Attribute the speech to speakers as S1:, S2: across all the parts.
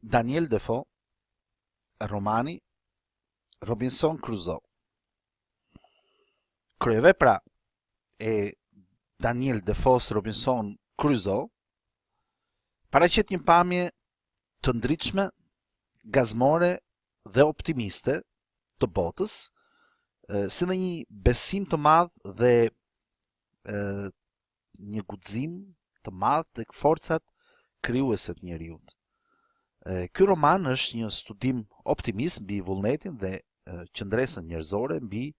S1: Defo, Romani, Kruzo. Kryevepra e Daniel Defos Robinson Kruzo paraqet një pamje të ndritshme, gazmore dhe optimiste të botës, si dhe një besim të madh dhe një guxim të madh tek forcat krijuese të njerëzit. Ky roman është një studim optimist mbi vullnetin dhe qëndresën njerëzore, mbi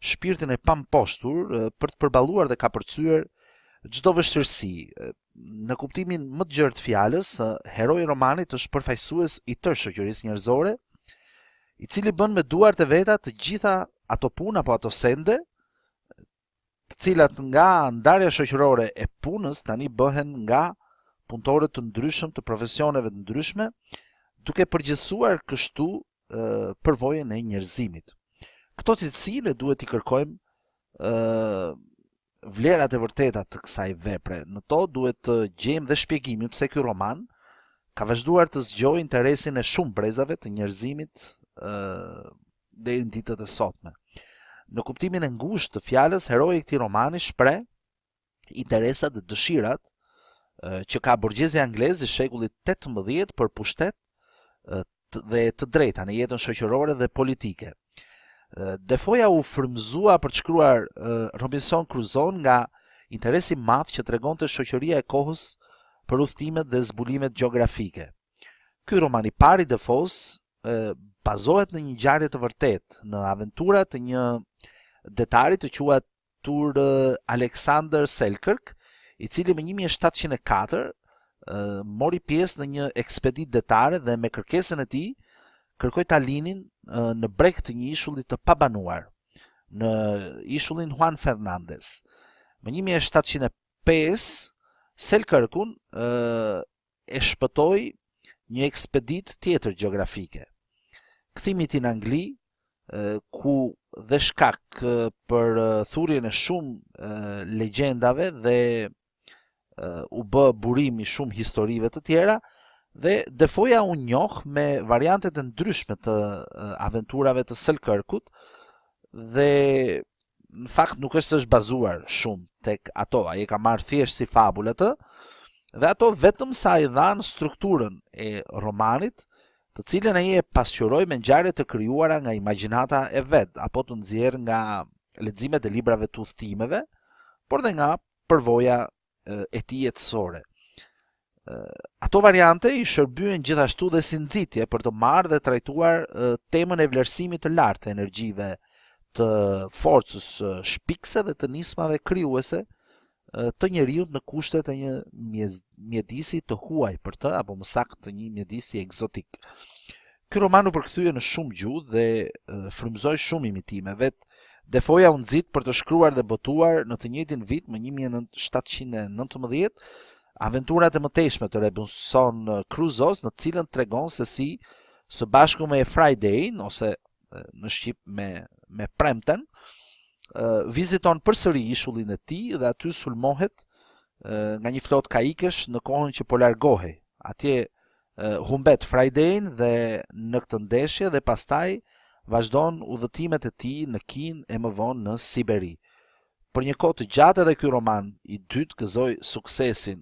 S1: shpirtin e pamposhtur për të përballuar dhe kapërcyer çdo vështirësi. Në kuptimin më të gjerë të fjalës, heroi i romanit është përfaqësues i tërë shoqërisë njerëzore, i cili bën me duart e veta të gjitha ato punë apo ato sende, të cilat nga ndarja shoqërore e punës tani bëhen nga punëtorë të ndryshëm të profesioneve të ndryshme, duke përgjithësuar kështu përvojën e njerëzimit. Këto cilësi ne duhet i kërkojmë vlerat e vërteta të kësaj vepre. Në to duhet të gjejmë dhe shpjegimin pse ky roman ka vazhduar të zgjojë interesin e shumë brezave të njerëzimit deri në ditët e sotme. Në kuptimin e ngushtë të fjalës, heroi i këtij romani shpreh interesat dhe dëshirat që ka burgjezi anglez i shekullit 18 për pushtet dhe të drejta në jetën shoqërore dhe politike. Defoja u frymëzua për të shkruar Robinson Crusoe nga interesi i madh që tregonte shoqëria e kohës për udhëtimet dhe zbulimet gjeografike. Ky roman i parë i Defos bazohet në një ngjarje të vërtetë, në aventurat të një detari të quajtur Alexander Selkirk, i cili më 1704 mori pjesë në një ekspeditë detare dhe me kërkesën e tij kërkoi ta linin në breg të një ishulli të pabanuar, në ishullin Juan Fernandez. Më 1705 Selkirkun e shpëtoi një ekspeditë tjetër gjeografike. Kthimi i tij në Angli, ku dhe shkak për thurjen e shumë legjendave dhe u bë burim i shumë historive të tjera, dhe Defoja u njoh me variantet e ndryshme të aventurave të Selkirkut, dhe në fakt nuk është bazuar shumë tek ato, ai ka marrë thjesht si fabulë atë, dhe ato vetëm sa i dhanë strukturën e romanit, të cilën ai e pasqyroi me ngjarje të krijuara nga imagjinata e vet, apo të nxjerrë nga leximet e librave të udhëtimeve, por dhe nga përvoja e tij jetësore. Ato variante i shërbyen gjithashtu dhe si nxitje për të marrë dhe trajtuar temën e vlerësimit të lartë të energjive, të forcës shpikse dhe të nismave krijuese të njeriut në kushtet e një mjedisi të huaj për të, apo më saktë një mjedisi egzotik. Ky roman u përkthye në shumë gjuhë dhe frymëzoi shumë imitime. Vetë Defoja u nxit për të shkruar dhe botuar në të njëjtin vit, më 1719, aventurat e mëtejshme të Robinson Crusoe, në të cilën tregon se si së bashku me Friday, ose në shqip me premten, viziton përsëri ishullin e tij dhe aty sulmohet nga një flotë kaikesh në kohën që po largohej. Atje humbet Friday dhe në këtë ndeshje dhe pastaj vazhdon udhëtimet e tij në Kinë e më vonë në Siberi. Për një kohë të gjatë edhe ky roman i dytë gëzoi suksesin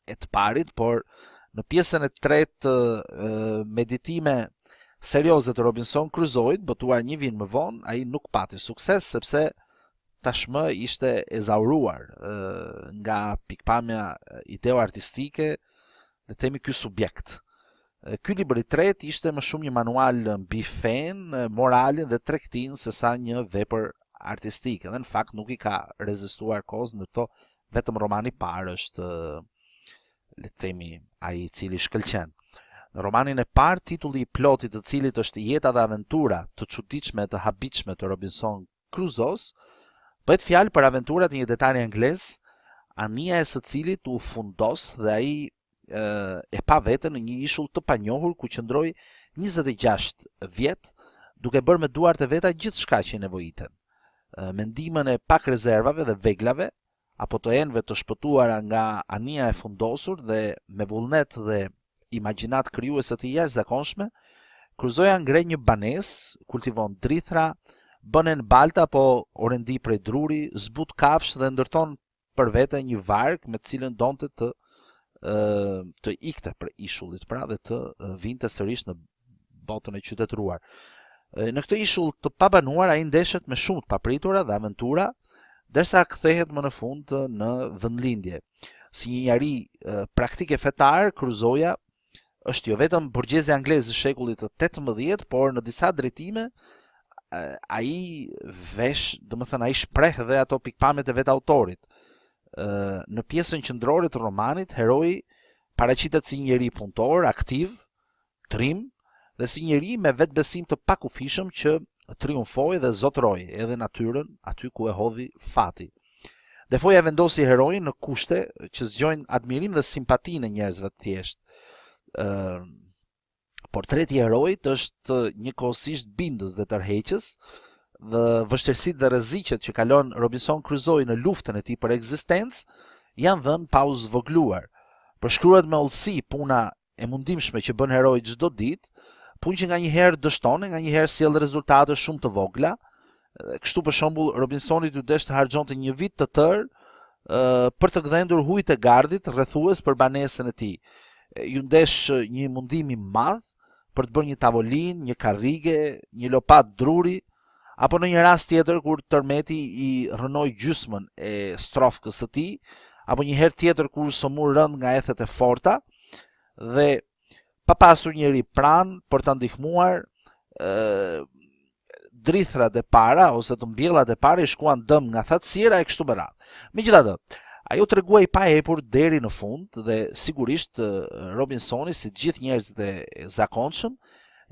S1: e të parit, por në pjesën e tretë meditime serioze të Robinson Crusoe, botuar një vit më vonë, ai nuk pati sukses sepse tashmë ishte ezauruar nga pikpamja ideo-artistike, le themi ky subjekt. Ky libër i tretë ishte më shumë një manual mbi fenë, moralin dhe tregtinë sesa një vepër artistike. Dhe në fakt nuk i ka rezistuar kohës, ndërto vetëm romani i parë është, le të themi, ai i cili shkëlqen. Në romanin e parë, titulli i plotit, të cilit është Jeta dhe aventura të çuditshme të habitshme të Robinson Crusoe, bëhet fjalë për aventurat e një detari anglez, anija e së cilit u fundos dhe ai e pa veten në një ishull të panjohur ku qëndroi 26 vjet, duke bërë me duart e veta gjithçka që nevojiten. Me ndihmën e pak rezervave dhe veglave, apo të enëve të shpëtuara nga anija e fundosur, dhe me vullnet dhe imagjinat krijuese të jashtëzakonshme, Kruzoja ngre një banesë, kultivon drithra, bënen balta apo orendi prej druri, zbut kafsh dhe ndërton për vete një varg me të cilën donte të ikte për ishullit, pra dhe të vinte sërish në botën e qytetëruar. Në këtë ishull të pabanuar ai ndeshet me shumë të papritura dhe aventura, derisa kthehet më në fund në vendlindje. Si një njeri praktike fetar, Kruzoja është jo vetëm burgjezi anglez i shekullit të 18, por në disa drejtime ai vesh, domethënë ai shpreh dhe ato pikpamjet e vet autorit. Në pjesën qendrore të romanit, heroi paraqitet si njeri punëtor, aktiv, trim dhe si njeri me vetbesim të pakufishëm që triumfoi dhe zotëroi edhe natyrën aty ku e hodhi fati. Defoja vendosi heroin në kushte që zgjojnë admirim dhe simpatinë e njerëzve të thjeshtë. Portreti i heroit është njëkohësisht bindës dhe tërheqës, dhe vështirësitë dhe rreziqet që kalon Robinson Crusoe në luftën e tij për ekzistencë janë dhënë pa u zvogluar. Përshkruhet me hollësi puna e mundimshme që bën heroi çdo ditë, punë që nganjëherë dështon, nganjëherë sjell rezultate shumë të vogla. Kështu për shembull Robinsoni dy desh të harxonte një vit të tërë për të gdhendur hujt e gardit rrethues për banesën e tij. Ju ndesh një mundim i madh për të bërë një tavolinë, një karrige, një lopat druri, apo në një rast tjetër kur tërmeti i rënoi gjysmën e strofkës së tij, apo një herë tjetër kur somur rënd nga ethet e forta dhe pa pasur njëri pranë për ta ndihmuar, drithrat e para ose të mbjellat e para i shkuan dëm nga thatësira e kështu me radhë. Megjithatë, ajo treguai pa hepur deri në fund dhe sigurisht Robinsoni, si të gjithë njerëzit e zakonshëm,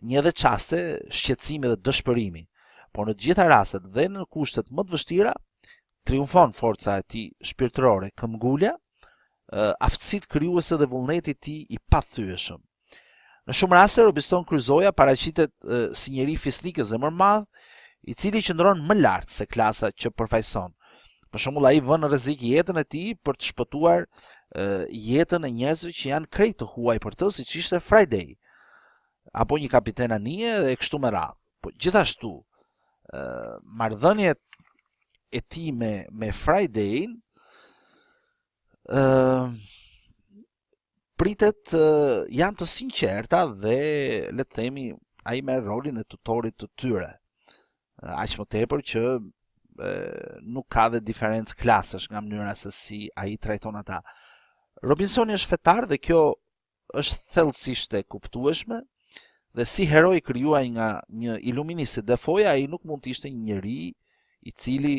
S1: një edhe çaste shqetësimi dhe dëshpërimi. Por në të gjitha rastet dhe në kushtet më të vështira, triumfon forca e tij shpirtërore, këmbgulja, aftësitë krijuese dhe vullneti i tij i pathyeshëm. Në shumë raste Robinson Crusoe paraqitet si njeri fisnik e zemërmadh, i cili qëndron më lart se klasa që përfaqëson. Për shembull, ai vën në rrezik jetën e tij për të shpëtuar jetën e njerëzve që janë krejt të huaj për të, siç ishte Friday, apo një kapiten anije dhe kështu me radhë. Po gjithashtu, marrëdhëniet e tij me Friday pritet janë të sinqerta dhe le të themi ai merr rolin e tutorit të tyre. Aq më tepër që nuk ka dhe diferencë klasesh nga mënyra se si ai trajton ata. Robinsoni është fetar dhe kjo është thellësisht e kuptueshme, dhe si heroi krijuar nga një iluminist si Defoja, ai nuk mund të ishte një njeri i cili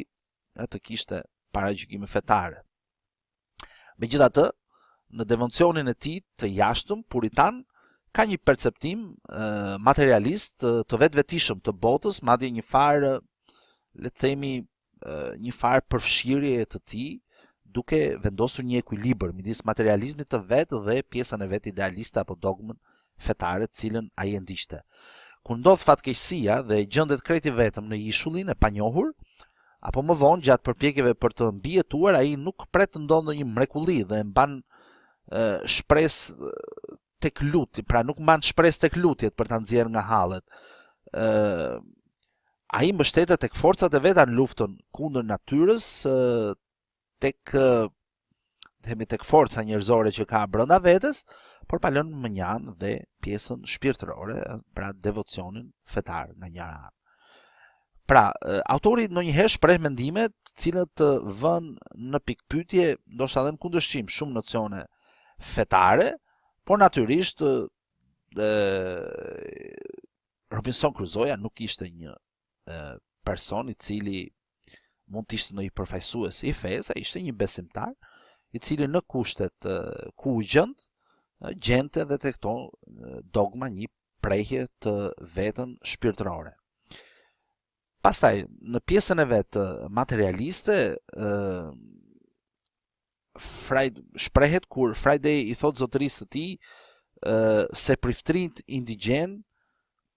S1: të kishte paragjykime fetare. Megjithatë, në devocionin e tij të jashtëm puritan, ka një perceptim materialist të vetvetishëm të botës, madje një farë, le të themi, një farë përfshirje të tij, duke vendosur një ekuilibër midis materializmit të vet dhe pjesën e vet idealiste apo dogmën fetare të cilën ai e ndiqte. Kur ndodh fatkeqësia dhe gjendet krejt i vetëm në ishullin e panjohur, apo më vonë gjatë përpjekjeve për të mbijetuar, ai nuk pret të ndodhë ndonjë mrekulli dhe mban shpresë tek lutjet, pra nuk mban shpresë tek lutjet për ta nxjerrë nga hallet. Ai mbështetet tek forcat e veta në luftën kundër natyrës, tek forca njerëzore që ka brenda vetes, por pa lënë mënjan dhe pjesën shpirtërore, pra devocionin fetar nga njëra anë. Pra, autori ndonjëherë shpreh mendime të cilët vën në pikpyetje, ndoshta edhe në kundërshtim, shumë nocione fetare, por natyrisht Robinson Crusoe nuk ishte një person i cili mund të ishte ndonjë përfaqësues i fesë, ai ishte një besimtar i cili në kushtet ku u gjente dhe tek to dogma një prehje të vetën shpirtërore. Pastaj, në pjesën e vetë materialiste, shprehet kur Friday i thot zotërisë të tij se priftërinjt indigjen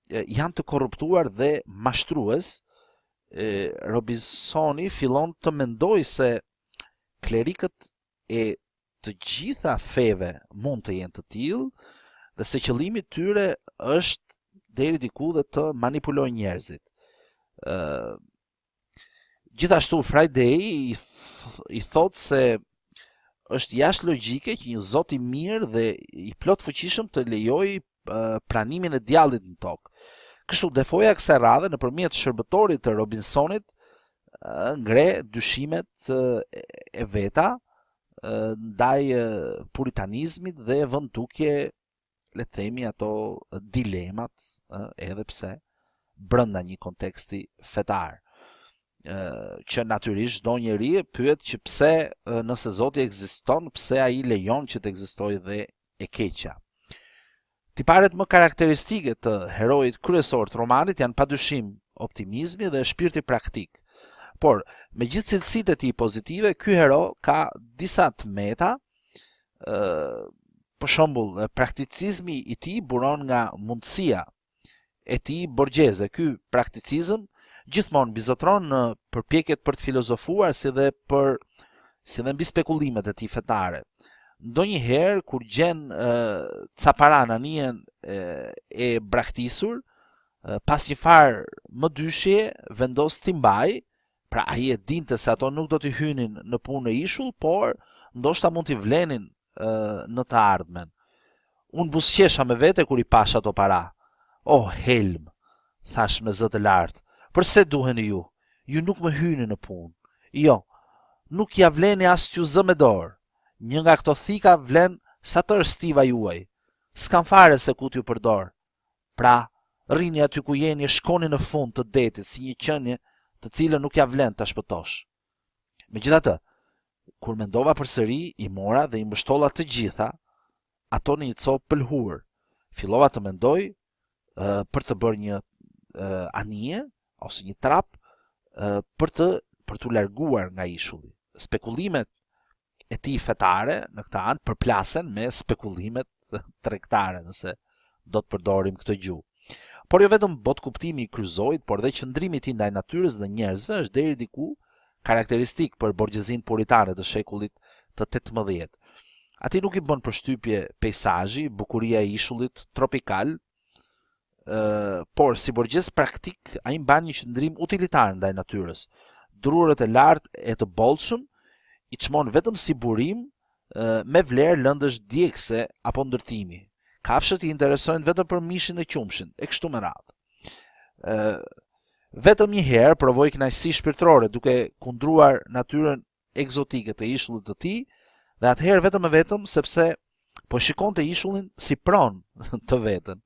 S1: janë të korruptuar dhe mashtrues. Robinsoni fillon të mendoj se klerikët e të gjitha feve mund të jenë të tillë dhe se qëllimi i tyre është deri diku dhe të manipulojnë njerëzit. Gjithashtu Friday i thot se është jashtë logjike që një Zot i mirë dhe i plot fuqishëm të lejojë pranimin e djallit në tokë. Kështu Defoja kësaj radhe nëpërmjet shërbëtorit të Robinsonit ngre dyshimet e veta ndaj puritanizmit dhe vën tukje, le të themi, ato dilemat, edhe pse brenda një konteksti fetar. Që natyrisht çdo njeri pyet që pse nëse Zoti ekziston, pse ai lejon që të ekzistojë dhe e keqja. Tiparet më karakteristike të heroit kryesor të romanit janë padyshim optimizmi dhe shpirti praktik. Por me gjithë cilësitë e tij pozitive, ky hero ka disa tmeta. Për shembull, prakticizmi i tij buron nga mundësia e tij borgjeze. Ky prakticizëm gjithmonë bizotron në përpjekjet për të filozofuar si dhe mbi spekulimet e tij fetare. Ndonjëherë kur gjen ca para në anijen e braktisur, pas një farë më dyshje vendos t'i mbaj, pra ai e dinte se ato nuk do t'i hynin në punë në ishull, por ndoshta mund t'i vlenin në të ardhmen. Unë buzëqesha me vete kur i pash ato para. Oh, helm, thash me zë të lartë. Përse duheni ju? Ju nuk më hyni në punë. Jo, nuk ja vleni as t'ju zë me dorë. Një nga këto thika vlen sa tërë stiva juaj. S'kan fare se ku t'ju përdor. Pra, rini aty ku jeni, shkoni në fund të detit si një qenie të cilën nuk ja vlen ta shpëtosh. Megjithatë, kur mendova përsëri, i mora dhe i mbështolla të gjitha ato në një copë pëlhur. Fillova të mendoj për të bërë një anije ose një trap për t'u larguar nga ishulli. Spekulimet e tij fetare në këtë anë përplasen me spekulimet tregtare, nëse do të përdorim këtë gjuhë. Por jo vetëm botkuptimi i Kruzojit, por dhe qëndrimi i tij ndaj natyrës dhe njerëzve është deri diku karakteristik për borgjezin puritane të shekullit të 18. Ati nuk i bën përshtypje peizazhi, bukuria e ishullit tropikal, por si borgjez praktik ai mban një qëndrim utilitar ndaj natyrës. Drurët e lartë e të bollshëm i çmon vetëm si burim me vlerë lëndësh djegëse apo ndërtimi. Kafshët i interesojnë vetëm për mishin e qumshin, e kështu me radhë. Vetëm një herë provoi kënaqësi shpirtërore duke kundruar natyrën egzotike të ishullit të tij, dhe atëherë vetëm e vetëm sepse po shikonte ishullin si pronë të vetën.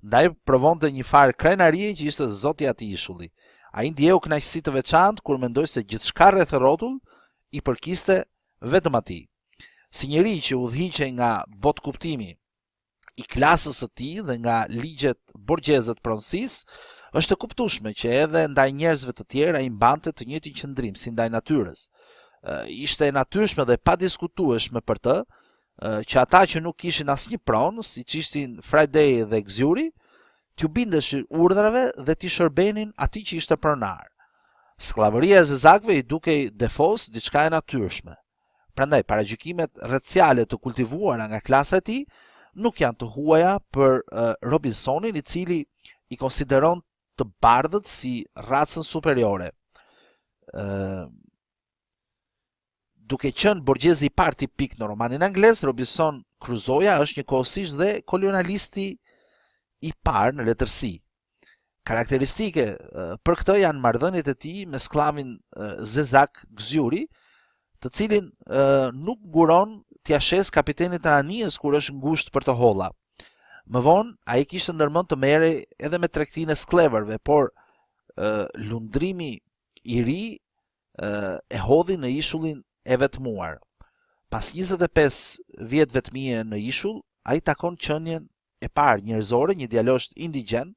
S1: Ndaj provonte një farë krenarie që ishte Zoti i atij ishulli. Ai ndjeu kënaqësi të veçantë kur mendoi se gjithçka rreth rrotull i përkiste vetëm atij. Si njeri që udhëhiqej nga botkuptimi i klasës së tij dhe nga ligjet borgjeze të pronësisë, është e kuptueshme që edhe ndaj njerëzve të tjerë ai mbante të njëjtin qëndrim si ndaj natyrës. Ishte e natyrshme dhe pa diskutueshme për të që ata që nuk kishin asnjë pronë, siç ishin Friday dhe Gzyuri, t'ju bindeshin urdhrave dhe t'i shërbenin atij që ishte pronar. Skllavëria e zezakëve i dukej Defos diçka e natyrshme. Prandaj paragjykimet raciale të kultivuara nga klasa e tij nuk janë të huaja për Robinsonin, i cili i konsideron të bardhët si racën superiore. Duke qenë borgjezi i parë tipik në romanin anglez, Robinson Kruzoja është një kohësisht dhe kolonialisti i parë në letërsi. Karakteristike për këtë janë marrëdhëniet e tij me sklavin zezak Gzyuri, të cilin nuk guron t'ia shes kapitenit të anijes kur është ngushtë për të holla. Më vonë, ai kishte ndërmend të merrej edhe me tregtinë e skleverëve, por lundrimi i ri e hodhi në ishullin e vetmuar. Pas 25 vjet vetmie në ishull, ai takon qenien e parë njerëzore, një djalosht indigjen,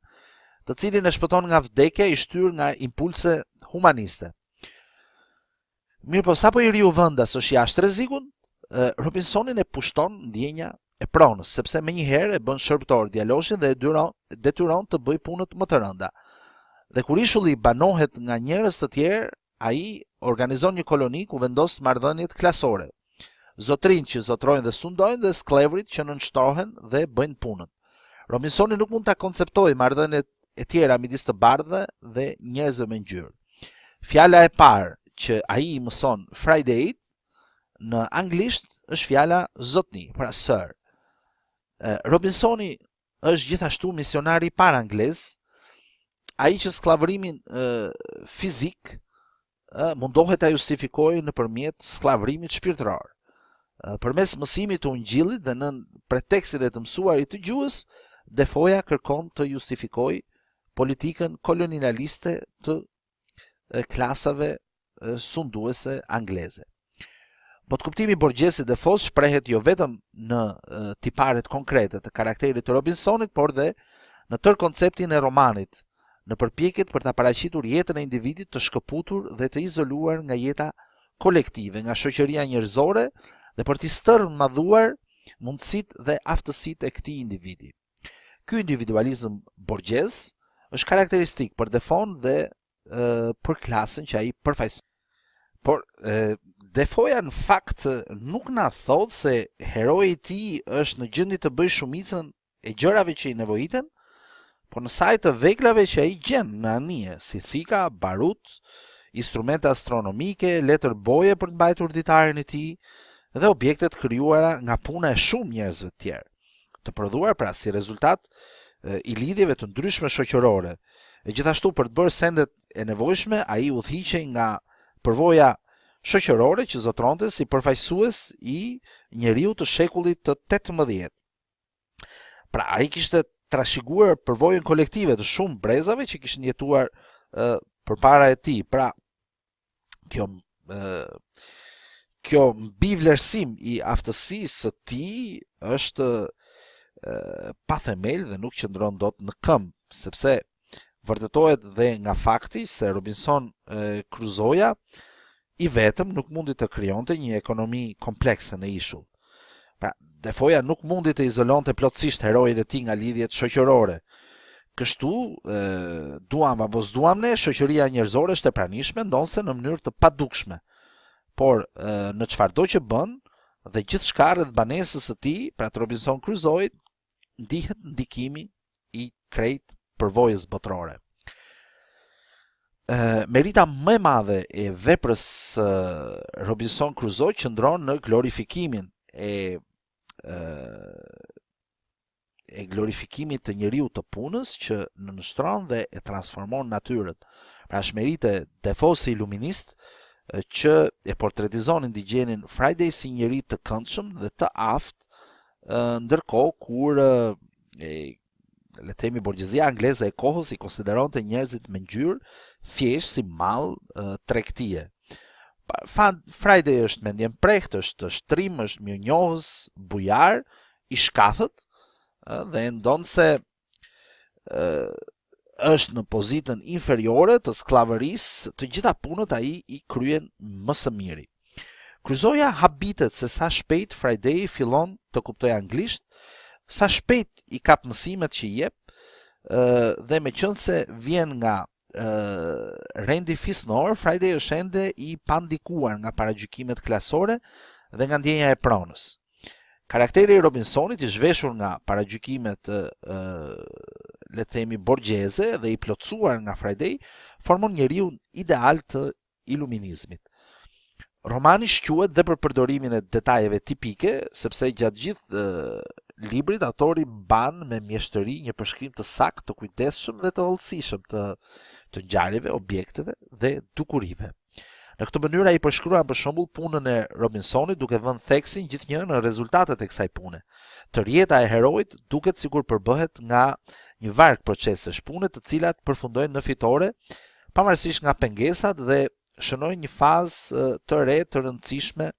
S1: të cilin e shpëton nga vdekja i shtyr nga impulse humaniste. Mirë po, sapo i riu vendas është jashtë rrezikut, Robinsonin e pushton ndjenja e pronës, sepse menjëherë e bën shërbëtor djaloshin dhe e detyron të bëjë punët më të rënda. Dhe kur ishulli banohet nga njerëz të tjerë, ai organizon një koloni ku vendos marrëdhëniet klasore. zotrin që zotrojnë dhe sundojnë dhe sklevrit që nënshtrohen dhe bëjnë punën. Robinsoni nuk mund ta konceptojë marrëdhëniet e tjera midis të bardhëve dhe njerëzve me ngjyrë. Fjala e parë që ai I mëson Friday në anglisht është fjala zotni, pra sir. Robinsoni është gjithashtu misionari I parë anglez, ai që skllavërimin fizik mundohet ta justifikojë nëpërmjet skllavërimit shpirtëror. Përmes mësimit të Ungjillit dhe nën pretekstin e të mësuarit të gjuhës, Defoja kërkon të justifikojë politikën kolonialiste të klasave sunduese angleze. Bot kuptimi borgjesi I Defos shprehet jo vetëm në tiparet konkrete të karakterit të Robinsonit, por dhe në tërë konceptin e romanit, në përpjekjet për ta paraqitur jetën e individit të shkëputur dhe të izoluar nga jeta kolektive, nga shoqëria njerëzore dhe për t'i stërmadhuar mundësitë dhe aftësitë e këtij individi. Ky individualizëm borgjez është karakteristik për Defon dhe për klasën që ai përfaqëson. Por Defoja në fakt nuk na thot se heroi I tij është në gjendje të bëjë shumicën e gjërave që I nevojiten, por në saj të veglave që ai gjen në anije, si thika, barut, instrumente astronomike, letër boje për të mbajtur ditarin e tij dhe objektet krijuara nga puna e shumë njerëzve të tjerë, të prodhuar pra si rezultat I lidhjeve të ndryshme shoqërore. E gjithashtu për të bërë sendet e nevojshme, ai udhëhiqej nga përvoja shoqërore që zotronte si përfaqësues I njeriu të shekullit të 18. Pra ai kishte trashëguar përvojën kolektive të shumë brezave që kishin jetuar përpara e tij. Pra kjo mbivlerësim I aftësisë së tij është pa themel dhe nuk qëndron dot në këmbë, sepse vërtetohet dhe nga fakti se Robinson Kruzoja I vetëm nuk mundi të krijonte një ekonomi komplekse në ishull. Pra, Defoja nuk mundi të izolonte plotësisht herojin e tij nga lidhjet shoqërore. Kështu, duam apo s'duam ne, shoqëria njerëzore është e pranishme, ndonse në mënyrë të padukshme. Por në çfarëdo që bën dhe gjithçka rreth banesës së tij, pra të Robinson Crusoe, ndihet ndikimi I krejt përvojës botërore. Merita më e madhe e veprës Robinson Crusoe qëndron në glorifikimin e glorifikimit të njeriu të punës që nënshtron dhe e transformon natyrën. Pra është merite Defo si iluminist që e portretizon indigjenin Friday si njeri të këndshëm dhe të aftë, ndërkohë kur le të themi borgjezia angleze e kohës I konsideronte njerëzit me ngjyrë thjesht si mall tregtie. Friday është mendjen prehtë, është shtrim, është mirënjohës, bujar, I shkathët dhe ndonse është në pozitën inferiore të skllavërisë, të gjitha punët ai I kryen më së miri. Cruzoja habitet se sa shpejt Friday fillon të kuptojë anglisht, sa shpejt I kap mësimet që I jep, dhe meqense vjen nga rendi fisnor, Friday është ende I pandikuar nga paragjykimet klasore dhe nga ndjenja e pronës. Karakteri I Robinsonit I zhveshur nga paragjykimet le të themi borgjeze dhe I plotësuar nga Friday formon njeriu ideal të iluminizmit. Romani shquhet dhe për përdorimin e detajeve tipike, sepse gjatë gjithë librit autori ban me mjeshtëri një përshkrim të saktë, të kujdesshëm dhe të hollësishëm të ngjarjeve, objekteve dhe dukurive. Në këtë mënyrë ai përshkruan për shembull punën e Robinsonit duke vënë theksin gjithnjë në rezultatet e kësaj pune. Tërjeta e heroit duket sikur përbëhet nga një varg procesesh, pune të cilat përfundojnë në fitore, pavarësisht nga pengesat dhe shënojnë një fazë të re të rëndësishme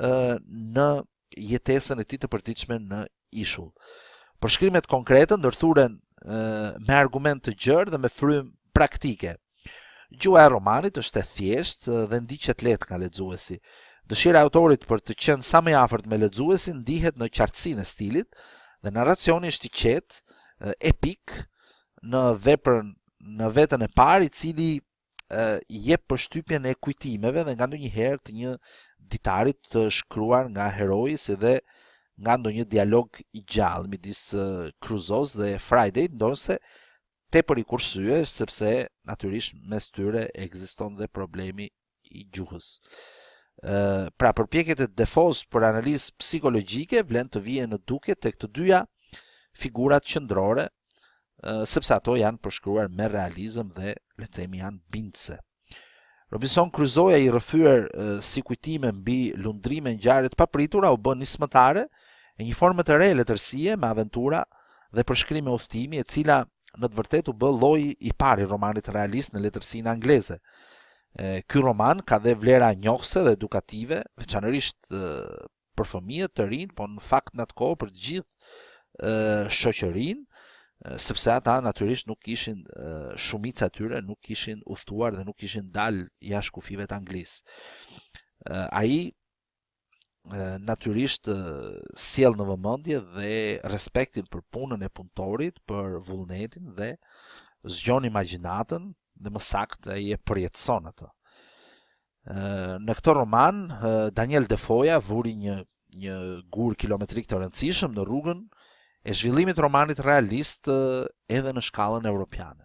S1: në jetesën e tij të përditshme në ishull. Përshkrimet konkrete ndërthuren me argument të gjerë dhe me frym praktike. Gjuha e romanit është e thjeshtë dhe ndiqet lehtë nga lexuesi. Dëshira e autorit për të qenë sa më I afërt me lexuesin ndihet në qartësinë e stilit dhe narracioni është I qetë, epik në veten e parë, I cili I jep përshtypjen e kujtimeve dhe nga ndonjëherë të një ditarit të shkruar nga heroi si dhe nga ndonjë dialog i gjallë midis Kruzos dhe Friday, ndonse tepër i kursye, sepse natyrisht mes tyre ekziston dhe problemi i gjuhës. Pra përpjekjet e Defos për analizë psikologjike vlen të vijen në duke tek të dyja figurat qendrore, sepse ato janë përshkruar me realizëm dhe le të themi janë bindse. Robinson Crusoe i rrëfyer si kujtime mbi lundrime ngjarje të papritura u bën nismëtare e një forme të re letërsie me aventura dhe përshkrime udhtimi, e cila në të vërtetë u bë lloji i parë i romanit realist në letërsinë angleze. Ky roman ka dhe vlera njohëse dhe edukative, veçanërisht për fëmijët të rinj, po në fakt në atë kohë për të gjithë shoqërinë, sepse ata natyrisht nuk kishin, shumica e tyre nuk kishin udhëtuar dhe nuk kishin dalë jashtë kufive të Anglisë. Ai natyrisht sjell në vëmendje dhe respektin për punën e punëtorit, për vullnetin dhe zgjon imagjinatën dhe më saktë ai e përjetëson atë. Në këtë roman Daniel Defoja vuri një gur kilometrik të rëndësishëm në rrugën e zhvillimit romanit realist edhe në shkallën evropiane.